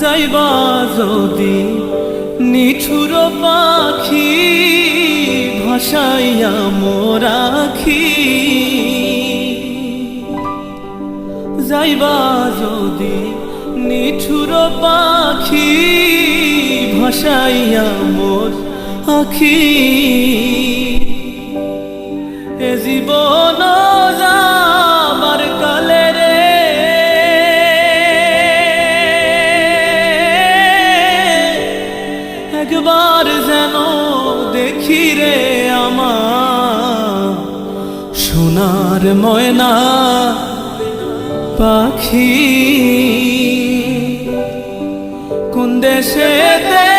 যাইবা যদি নিঠুর পাখি ভাসাইয়া মোরাখি, যাইবা যদি নিঠুর পাখি ভাসাইয়া মোর আখি, এ জীবন যাবার কালে রে একবার যেন দেখি রে আমার সোনার ময়না পাখি, কোন দেশেতে